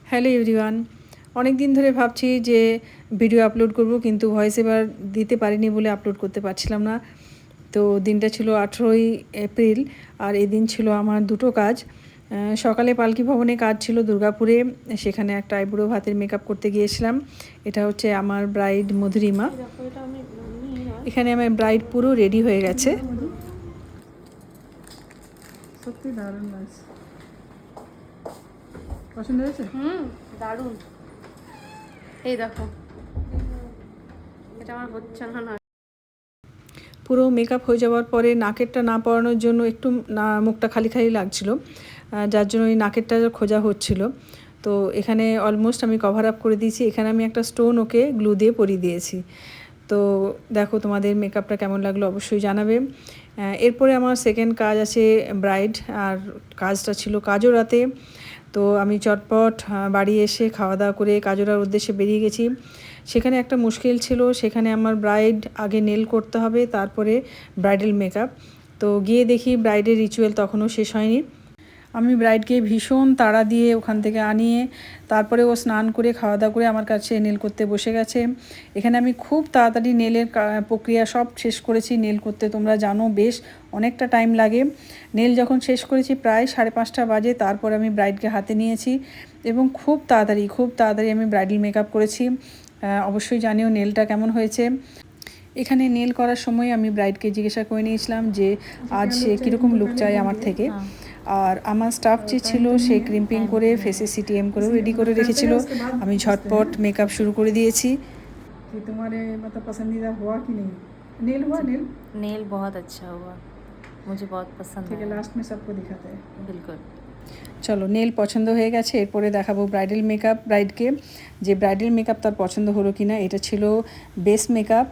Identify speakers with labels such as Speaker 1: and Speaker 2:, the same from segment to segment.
Speaker 1: Hello everyone, অনেক দিন ধরে ভাবছি যে ভিডিও আপলোড করব, কিন্তু ভয়েস ওভার দিতে পারিনি বলে আপলোড করতে পারছিলাম না। তো দিনটা ছিল 18ই এপ্রিল, আর এই দিন ছিল আমার দুটো কাজ। সকালে পালকি ভবনে কাজ ছিল দুর্গাপুরে, সেখানে একটা আইবুড়ো ভাতের মেকআপ করতে গিয়েছিলাম। এটা হচ্ছে আমার ব্রাইড মধুরিমা। এখানে আমার ব্রাইড পুরো রেডি হয়ে গেছে। সত্যি দারুণ লাগছে। পছন্দ হয়েছে?
Speaker 2: দারুণ। এই দেখো, এটা আমার হচ্ছে না।
Speaker 1: পুরো মেকআপ হয়ে যাওয়ার পরে নাকেরটা না পরানোর জন্য একটু মুখটা খালি খালি লাগছিল, যার জন্য ওই নাকেরটা খোঁজা হচ্ছিল। তো এখানে অলমোস্ট আমি কভার আপ করে দিয়েছি। এখানে আমি একটা স্টোন ওকে গ্লু দিয়ে পরিয়ে দিয়েছি। তো দেখো তোমাদের মেকআপটা কেমন লাগলো অবশ্যই জানাবে। এরপরে আমার সেকেন্ড কাজ আছে ব্রাইড, আর কাজটা ছিল কাজরাতে। তো আমি চটপট বাড়ি এসে খাওয়া দাওয়া করে কাজরার উদ্দেশ্যে বেরিয়ে গেছি। সেখানে একটা মুশকিল ছিল, সেখানে আমার ব্রাইড আগে নেল করতে হবে, তারপরে ব্রাইডাল মেকআপ। তো গিয়ে দেখি ব্রাইডের রিচুয়াল তখনও শেষ হয়নি। আমি ব্রাইডকে ভীষণ তাড়া দিয়ে ওখান থেকে আনিয়ে তারপরে ও স্নান করে খাওয়া দাওয়া করে আমার কাছে নেল করতে বসে গেছে। এখানে আমি খুব তাড়াতাড়ি নেলের প্রক্রিয়া সব শেষ করেছি। নেল করতে তোমরা জানো বেশ অনেকটা টাইম লাগে। নেল যখন শেষ করেছি প্রায় 5:30 বাজে, তারপর আমি ব্রাইডকে হাতে নিয়েছি এবং খুব তাড়াতাড়ি আমি ব্রাইডাল মেকআপ করেছি। অবশ্যই জানিও নেলটা কেমন হয়েছে। এখানে নেল করার সময় আমি ব্রাইডকে জিজ্ঞাসা করে নিয়েছিলাম যে আজ সে কীরকম লুক চায় আমার থেকে। আর আমার স্টাফ যে ছিল সে ক্রিম্পিং করে ফেসে সিটিএম করেও রেডি করে রেখেছিল। আমি ঝটপট মেকআপ শুরু করে দিয়েছি। कि तुम्हारे मतलब पसंदीदा हुआ कि नहीं? नेल हुआ?
Speaker 2: नेल बहुत अच्छा हुआ, मुझे बहुत पसंद
Speaker 1: ठीक है,
Speaker 2: आया।
Speaker 1: लास्ट में सबको दिखाते हैं।
Speaker 2: बिल्कुल।
Speaker 1: চলো, নেল পছন্দ হয়ে গেছে, এরপরে দেখাবো ব্রাইডাল মেকআপ ব্রাইডকে, যে ব্রাইডাল মেকআপ তার পছন্দ হলো কি না। এটা ছিল বেস মেকআপ।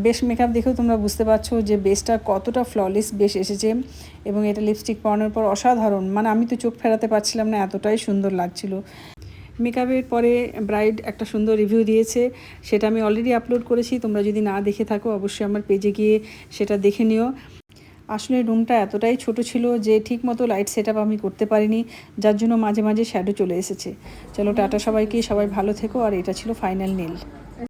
Speaker 1: বেস মেকআপ দেখেও তোমরা বুঝতে পারছো যে বেসটা কতটা ফ্ললেস বেস এসেছে, এবং এটা লিপস্টিক পরানোর পর অসাধারণ, মানে আমি তো চোখ ফেরাতে পারছিলাম না, এতটাই সুন্দর লাগছিল। মেকআপের পরে ব্রাইড একটা সুন্দর রিভিউ দিয়েছে, সেটা আমি অলরেডি আপলোড করেছি। তোমরা যদি না দেখে থাকো অবশ্যই আমার পেজে গিয়ে সেটা দেখে নিও। আসলে রুমটা এতটাই ছোট ছিল যে ঠিক মতো লাইট সেট আপ আমি করতে পারিনি, যার জন্য মাঝে মাঝে শ্যাডো চলে এসেছে। চলো টাটা সবাইকে, সবাই ভালো থেকো। আর এটা ছিল ফাইনাল নেল।